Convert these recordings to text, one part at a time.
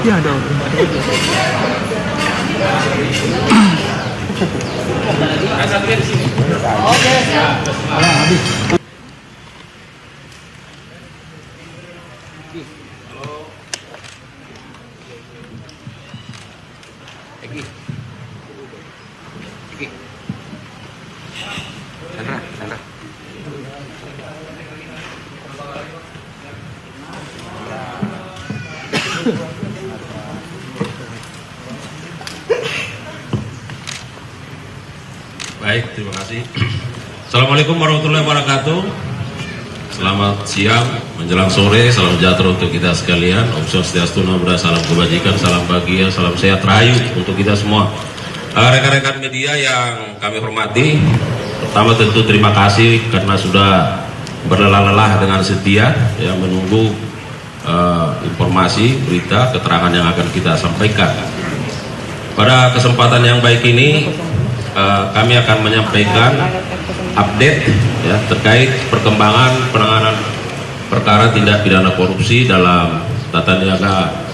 Ya ada. Oke. Habis. Sandra. Baik, terima kasih. Assalamualaikum warahmatullahi wabarakatuh. Selamat siang, menjelang sore, salam sejahtera untuk kita sekalian. Om Swastiastu, Namo Buddhaya, salam kebajikan, salam bahagia, salam sehat rahayu untuk kita semua. Rekan-rekan media yang kami hormati, pertama tentu terima kasih karena sudah berlelah-lelah dengan setia yang menunggu informasi, berita, keterangan yang akan kita sampaikan. Pada kesempatan yang baik ini, kami akan menyampaikan update ya, terkait perkembangan penanganan perkara tindak pidana korupsi dalam tata niaga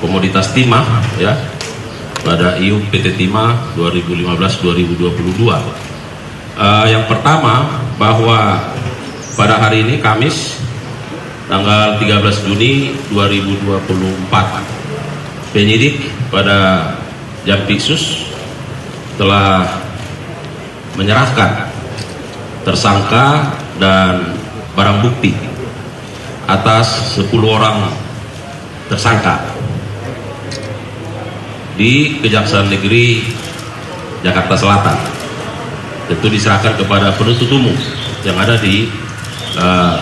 komoditas timah ya, pada IUP PT Timah 2015-2022. Yang pertama, bahwa pada hari ini Kamis tanggal 13 Juni 2024, penyidik pada Jampitsus telah menyerahkan tersangka dan barang bukti atas 10 orang tersangka di Kejaksaan Negeri Jakarta Selatan. Tentu diserahkan kepada penuntut umum yang ada di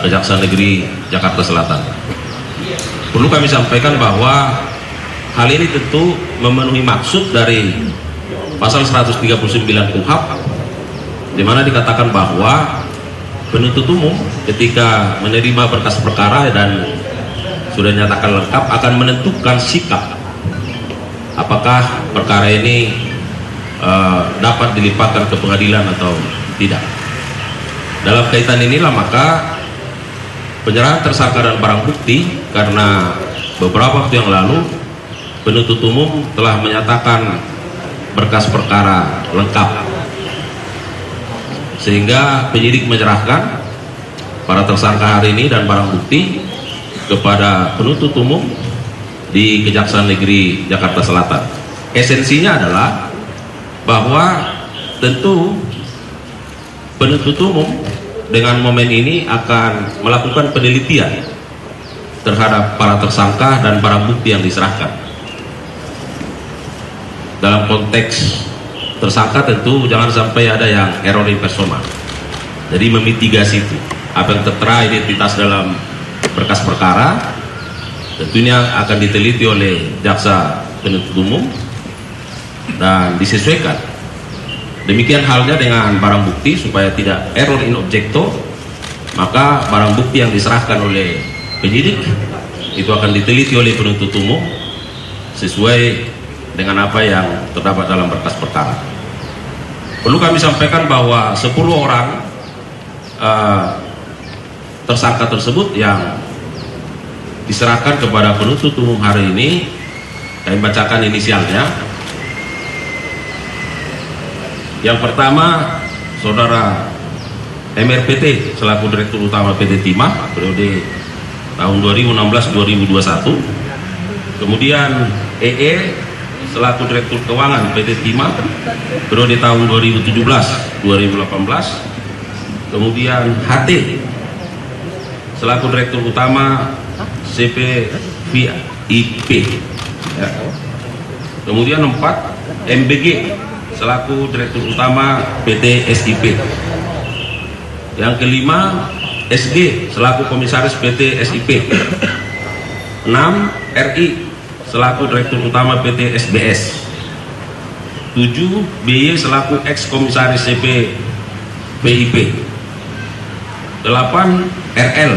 Kejaksaan Negeri Jakarta Selatan. Perlu kami sampaikan bahwa hal ini tentu memenuhi maksud dari Pasal 139 KUHP, di mana dikatakan bahwa penuntut umum ketika menerima berkas perkara dan sudah dinyatakan lengkap akan menentukan sikap apakah perkara ini dapat dilimpahkan ke pengadilan atau tidak. Dalam kaitan inilah maka penyerahan tersangka dan barang bukti, karena beberapa waktu yang lalu penuntut umum telah menyatakan berkas perkara lengkap, sehingga penyidik menyerahkan para tersangka hari ini dan barang bukti kepada penuntut umum di Kejaksaan Negeri Jakarta Selatan. Esensinya adalah bahwa tentu penuntut umum dengan momen ini akan melakukan penelitian terhadap para tersangka dan barang bukti yang diserahkan. Dalam konteks tersangka tentu jangan sampai ada yang error personal, jadi memitigasi itu apa yang tertera identitas dalam berkas perkara tentunya akan diteliti oleh jaksa penuntut umum dan disesuaikan. Demikian halnya dengan barang bukti, supaya tidak error in objecto, maka barang bukti yang diserahkan oleh penyidik itu akan diteliti oleh penuntut umum sesuai dengan apa yang terdapat dalam berkas perkara. Perlu kami sampaikan bahwa 10 orang tersangka tersebut yang diserahkan kepada penuntut umum hari ini, kami bacakan inisialnya. Yang pertama, saudara MRPT selaku Direktur Utama PT Timah periode tahun 2016-2021. Kemudian EE selaku Direktur Keuangan PT Timah periode tahun 2017-2018. Kemudian HT selaku Direktur Utama CPVIP ya. Kemudian 4, MBG selaku Direktur Utama PT SIP. Yang kelima, SG selaku Komisaris PT SIP. 6, RI selaku Direktur Utama PT SBS. 7, BY selaku Ex-Komisaris CP PIP. 8, RL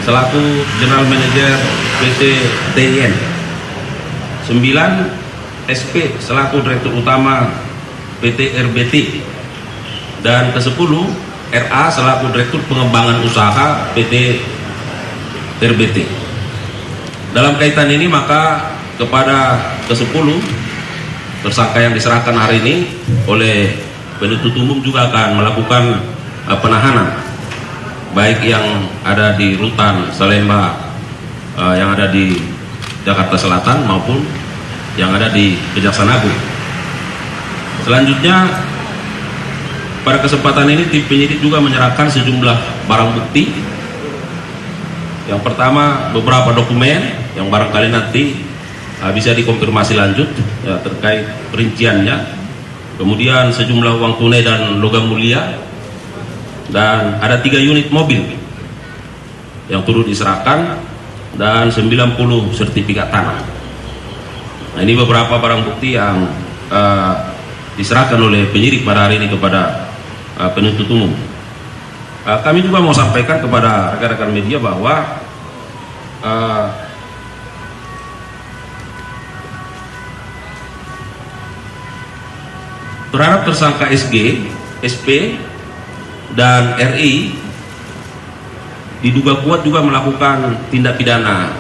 selaku General Manager PT TIN. 9, SP selaku Direktur Utama PT RBT. Dan ke-10, RA selaku Direktur Pengembangan Usaha PT RBT. Dalam kaitan ini maka kepada ke-10 tersangka yang diserahkan hari ini oleh penuntut umum juga akan melakukan penahanan, baik yang ada di Rutan Salemba yang ada di Jakarta Selatan maupun yang ada di Kejaksaan Agung. Selanjutnya pada kesempatan ini tim penyidik juga menyerahkan sejumlah barang bukti. Yang pertama beberapa dokumen yang barangkali nanti bisa dikonfirmasi lanjut ya, terkait perinciannya. Kemudian sejumlah uang tunai dan logam mulia, dan ada 3 unit mobil yang turut diserahkan dan 90 sertifikat tanah. Nah, ini beberapa barang bukti yang diserahkan oleh penyidik pada hari ini kepada penuntut umum. Kami juga mau sampaikan kepada rekan-rekan media bahwa terhadap tersangka SG, SP, dan RI diduga kuat juga melakukan tindak pidana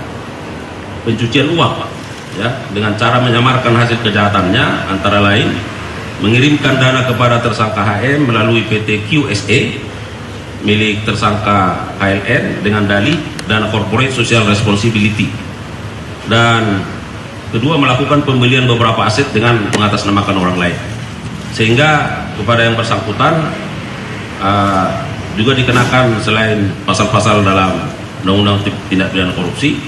pencucian uang ya, dengan cara menyamarkan hasil kejahatannya, antara lain mengirimkan dana kepada tersangka HM melalui PT QSE milik tersangka HLN dengan dalih dana corporate social responsibility, dan kedua melakukan pembelian beberapa aset dengan mengatasnamakan orang lain, sehingga kepada yang bersangkutan juga dikenakan selain pasal-pasal dalam Undang-Undang Tindak Pidana Korupsi,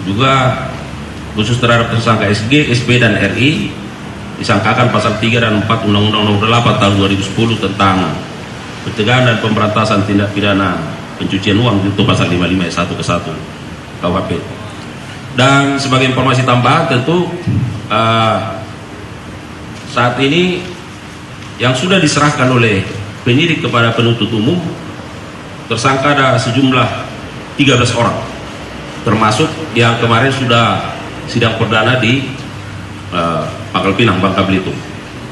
juga khusus terhadap tersangka SG, SP, dan RI disangkakan pasal 3 dan 4 Undang-Undang Nomor 8 Tahun 2010 tentang pencegahan dan pemberantasan tindak pidana pencucian uang, itu pasal 55 ayat 1 ke 1 KUHP. Dan sebagai informasi tambahan, tentu saat ini yang sudah diserahkan oleh penyidik kepada penuntut umum, tersangka ada sejumlah 13 orang, termasuk yang kemarin sudah sidang perdana di Pangkal Pinang, Bangka Belitung.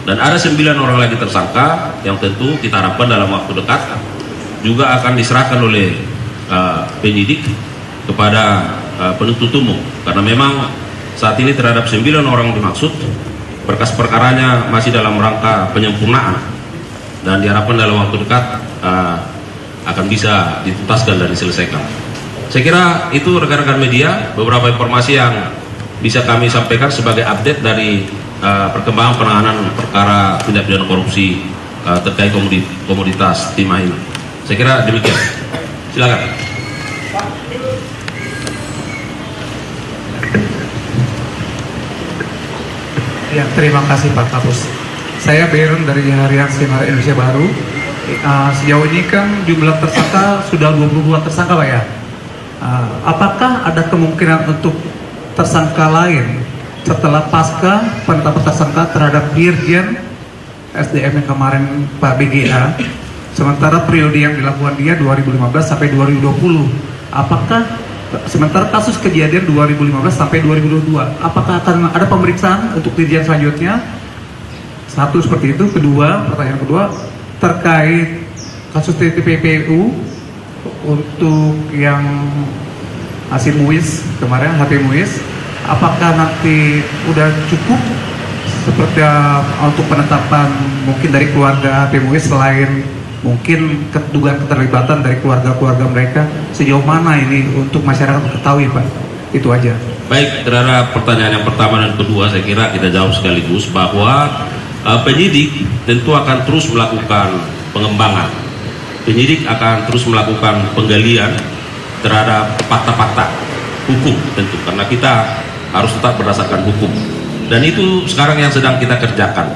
Dan ada 9 orang lagi tersangka yang tentu kita harapkan dalam waktu dekat juga akan diserahkan oleh penyidik kepada penuntut umum, karena memang saat ini terhadap 9 orang dimaksud berkas perkaranya masih dalam rangka penyempurnaan, dan diharapkan dalam waktu dekat akan bisa dituntaskan dan diselesaikan. Saya kira itu rekan-rekan media beberapa informasi yang bisa kami sampaikan sebagai update dari perkembangan penanganan perkara tindak pidana korupsi terkait komoditas timah ini. Saya kira demikian. Silakan. Ya, terima kasih Pak Kapus. Saya Baron dari Harian Sinar Indonesia Baru. Sejauh ini kan jumlah tersangka sudah 22 tersangka Pak ya. Apakah ada kemungkinan untuk tersangka lain setelah pasca penetapan tersangka terhadap Dirjen SDM yang kemarin Pak BGA, sementara periode yang dilakukan dia 2015 sampai 2020, apakah sementara kasus kejadian 2015 sampai 2022, apakah akan ada pemeriksaan untuk Dirjen selanjutnya? Satu seperti itu. Kedua, pertanyaan kedua terkait kasus TPPU untuk yang Hasim Muiz kemarin, HP Muiz, apakah nanti udah cukup seperti untuk penetapan mungkin dari keluarga HP Muiz, selain mungkin kedugaan keterlibatan dari keluarga-keluarga mereka, sejauh mana ini untuk masyarakat ketahui Pak? Itu aja. Baik, terhadap pertanyaan yang pertama dan kedua saya kira kita jawab sekaligus bahwa penyidik tentu akan terus melakukan pengembangan. Penyidik akan terus melakukan penggalian terhadap fakta-fakta hukum tentu, karena kita harus tetap berdasarkan hukum, dan itu sekarang yang sedang kita kerjakan.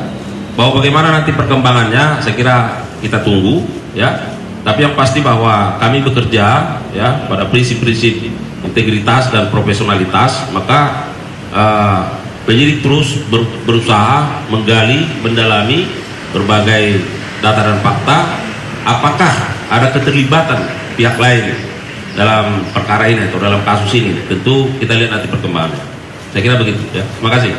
Bahwa bagaimana nanti perkembangannya saya kira kita tunggu ya, tapi yang pasti bahwa kami bekerja ya pada prinsip-prinsip integritas dan profesionalitas. Maka penyidik terus berusaha menggali, mendalami berbagai data dan fakta, apakah ada keterlibatan pihak lain dalam perkara ini atau dalam kasus ini. Tentu kita lihat nanti perkembangannya. Saya kira begitu ya. Terima kasih.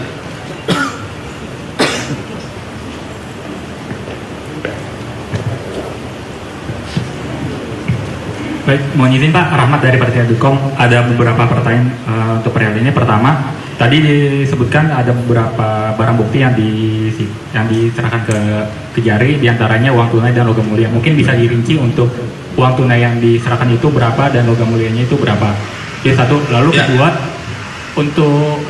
Baik, mohon izin Pak, Rahmat dari Partai Adilkom. Ada beberapa pertanyaan untuk perihal ini. Pertama, tadi disebutkan ada beberapa barang bukti yang diserahkan ke Kejari, diantaranya uang tunai dan logam mulia. Mungkin bisa dirinci untuk uang tunai yang diserahkan itu berapa dan logam mulianya itu berapa. Itu satu. Lalu kedua, untuk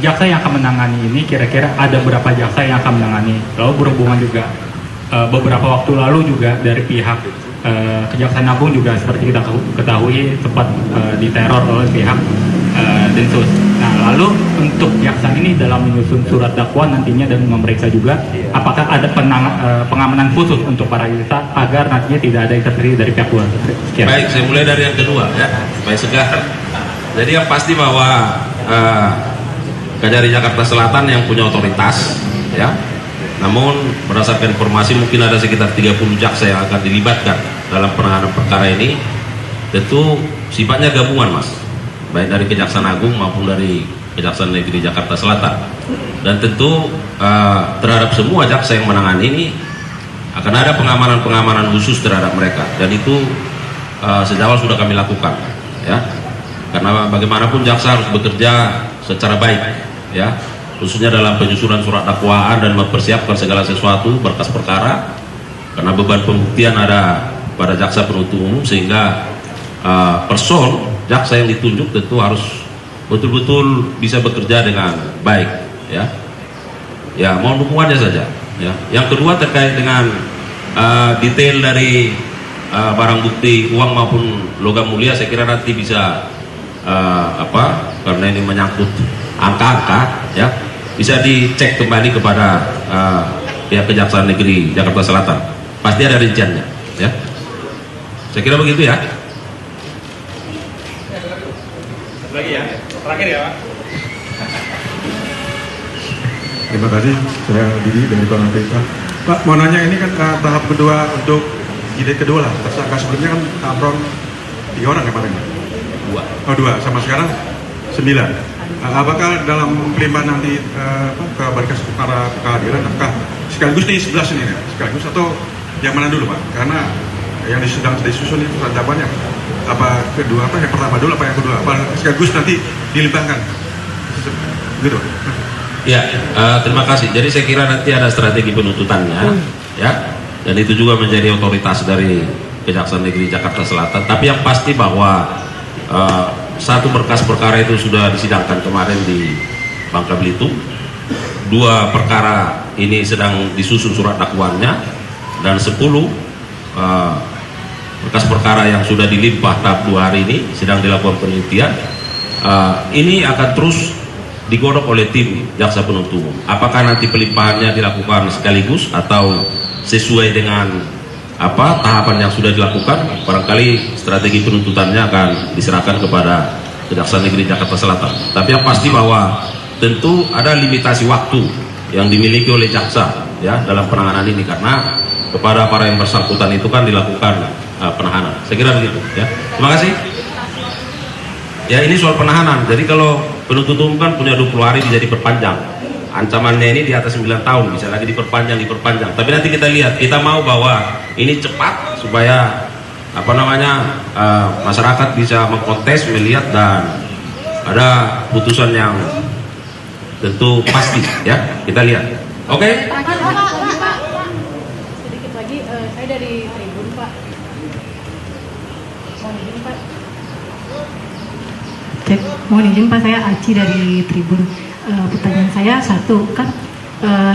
jaksa yang akan menangani ini, kira-kira ada berapa jaksa yang akan menangani? Lalu berhubungan juga beberapa waktu lalu juga dari pihak Kejaksaan Agung juga seperti kita ketahui sempat diteror oleh pihak Densus. Nah, lalu untuk jaksa ini dalam menyusun surat dakwaan nantinya dan memeriksa juga, apakah ada pengamanan khusus untuk para jaksa agar nantinya tidak ada intervensi dari pihak luar? Sekian. Baik, saya mulai dari yang kedua ya, supaya segar. Jadi yang pasti bahwa Kejari Jakarta Selatan yang punya otoritas ya. Namun berdasarkan informasi mungkin ada sekitar 30 jaksa yang akan dilibatkan dalam penanganan perkara ini. Tentu sifatnya gabungan Mas, baik dari Kejaksaan Agung maupun dari Kejaksaan Negeri Jakarta Selatan. Dan tentu terhadap semua jaksa yang menangani ini akan ada pengamanan khusus terhadap mereka. Dan itu sejak awal sudah kami lakukan ya. Karena bagaimanapun jaksa harus bekerja secara baik ya, khususnya dalam penyusunan surat dakwaan dan mempersiapkan segala sesuatu berkas perkara, karena beban pembuktian ada pada jaksa penuntut umum, sehingga person jaksa yang ditunjuk tentu harus betul-betul bisa bekerja dengan baik ya. Ya, mohon dukungannya saja ya. Yang kedua terkait dengan detail dari barang bukti uang maupun logam mulia, saya kira nanti bisa karena ini menyangkut angka-angka ya, bisa dicek kembali kepada pihak Kejaksaan Negeri Jakarta Selatan, pasti ada rinciannya ya. Saya kira begitu ya. Lagi ya, terakhir ya Pak. Terima kasih, saya Didi dari Bank Desa. Pak, mau nanya, ini kan tahap kedua untuk jilid kedua lah. Tersangka sebelumnya kan Amron 3 orang kemarin. 2. Oh 2, sama sekarang 9. Apakah dalam pelimpahan nanti ke berkas perkara keadilan, apakah sekaligus nih 11 ini ya? Sekaligus atau yang mana dulu Pak? Karena yang sedang disusun itu jawabannya apa kedua, apa yang pertama dulu apa yang kedua, apa sekaligus nanti dilimpahkan gitu. Ya, terima kasih. Jadi saya kira nanti ada strategi penuntutannya ya, dan itu juga menjadi otoritas dari Kejaksaan Negeri Jakarta Selatan. Tapi yang pasti bahwa satu berkas perkara itu sudah disidangkan kemarin di Bangka Belitung. 2 perkara ini sedang disusun surat dakwaannya, dan 10 berkas perkara yang sudah dilimpah tahap 2 hari ini sedang dilakukan penelitian. Ini akan terus digodok oleh tim jaksa penuntut umum. Apakah nanti pelimpahannya dilakukan sekaligus atau sesuai dengan tahapan yang sudah dilakukan, barangkali strategi penuntutannya akan diserahkan kepada Kejaksaan Negeri Jakarta Selatan. Tapi yang pasti bahwa tentu ada limitasi waktu yang dimiliki oleh jaksa ya dalam penanganan ini, karena kepada para yang bersangkutan itu kan dilakukan penahanan. Saya kira begitu ya. Terima kasih. Ya, ini soal penahanan. Jadi kalau penuntut umum kan punya 20 hari bisa diperpanjang. Ancamannya ini di atas 9 tahun, bisa lagi diperpanjang. Tapi nanti kita lihat, kita mau bahwa ini cepat supaya masyarakat bisa mengkontes, melihat, dan ada putusan yang tentu pasti ya, kita lihat. Oke? Sedikit lagi, saya dari Tribun Pak. Mohon izin Pak. Mohon izin Pak, saya Aci dari Tribun. Pertanyaan saya satu, kan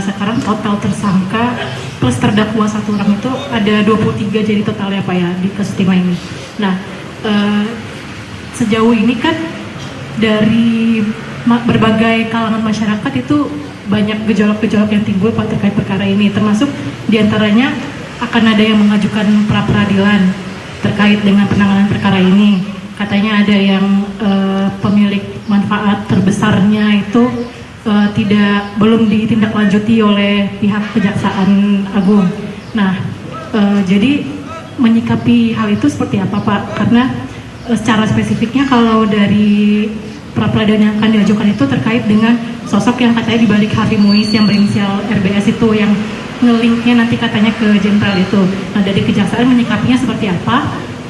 sekarang total tersangka plus terdakwa 1 orang itu ada 23 jadi totalnya Pak ya di kasus timah ini. Nah, sejauh ini kan dari berbagai kalangan masyarakat itu banyak gejolak-gejolak yang timbul Pak terkait perkara ini, termasuk diantaranya akan ada yang mengajukan pra peradilan terkait dengan penanganan perkara ini. Katanya ada yang pemilik manfaat terbesarnya itu belum ditindaklanjuti oleh pihak Kejaksaan Agung. Nah, jadi menyikapi hal itu seperti apa Pak? Karena secara spesifiknya kalau dari pra peradilan yang akan diajukan itu terkait dengan sosok yang katanya dibalik Harvey Muiz yang berinisial RBS itu, yang ngelinknya nanti katanya ke jenderal itu. Nah, dari Kejaksaan menyikapinya seperti apa?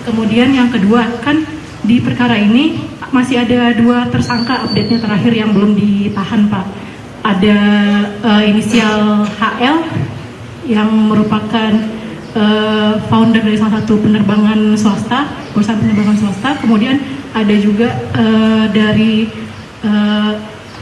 Kemudian yang kedua, kan di perkara ini masih ada 2 tersangka update-nya terakhir yang belum ditahan, Pak. Ada inisial HL yang merupakan founder dari salah satu penerbangan swasta, perusahaan penerbangan swasta. Kemudian ada juga dari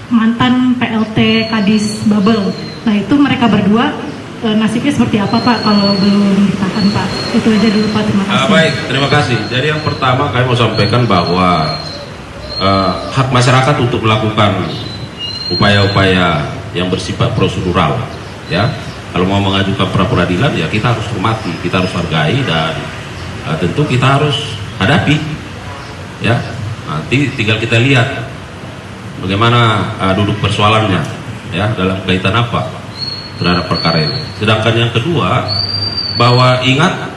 mantan PLT Kadis Bubble. Nah, itu mereka berdua nasibnya seperti apa, Pak, kalau belum ditahan, Pak? Itu aja dulu, Pak. Terima kasih. Baik, terima kasih. Jadi yang pertama kami mau sampaikan bahwa hak masyarakat untuk melakukan upaya-upaya yang bersifat prosedural, ya. Kalau mau mengajukan pra peradilan, ya kita harus hormati, kita harus hargai, dan tentu kita harus hadapi, ya. Nanti tinggal kita lihat bagaimana duduk persoalannya, ya, dalam kaitan apa terhadap perkara ini. Sedangkan yang kedua, bahwa ingat,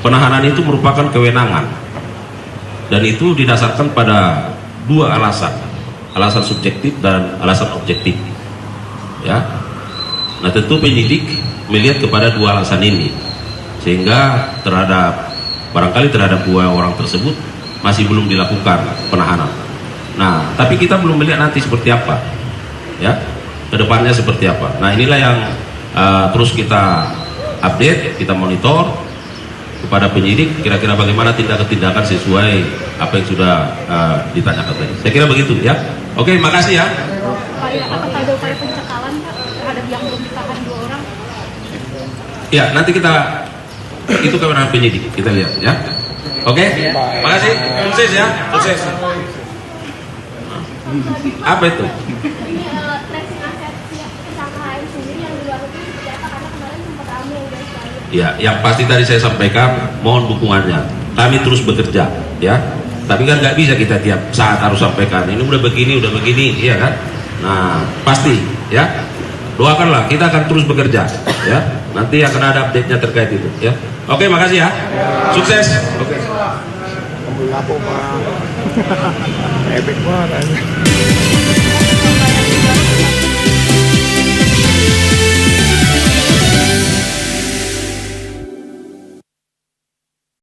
penahanan itu merupakan kewenangan, dan itu didasarkan pada 2 alasan, alasan subjektif dan alasan objektif, ya. Nah, tentu penyidik melihat kepada 2 alasan ini, sehingga barangkali terhadap 2 orang tersebut masih belum dilakukan penahanan. Nah, tapi kita belum melihat nanti seperti apa, ya, kedepannya seperti apa. Nah, inilah yang terus kita update, kita monitor kepada penyidik, kira-kira bagaimana tindakan-tindakan sesuai apa yang sudah ditanyakan tadi. Saya kira begitu, ya. Oke, makasih ya. Apakah ada upaya pencekalan, Pak, terhadap yang belum ditahan 2 orang? Ya, nanti kita itu kewenangan penyidik, kita lihat, ya. Oke, makasih. Sukses ya, sukses. Apa itu? Ini tracing aset tersangka HM sendiri yang di luar negeri seperti apa, karena kemarin sempat ramai yang dari sekali. Ya, yang pasti tadi saya sampaikan, mohon dukungannya. Kami terus bekerja, ya. Tapi kan nggak bisa kita tiap saat harus sampaikan. Ini udah begini, iya kan? Nah, pasti, ya. Doakanlah, kita akan terus bekerja, ya. Nanti akan ada update-nya terkait itu, ya. Oke, makasih ya. Sukses. Oke. Ambil apa, Pak? Efek banget.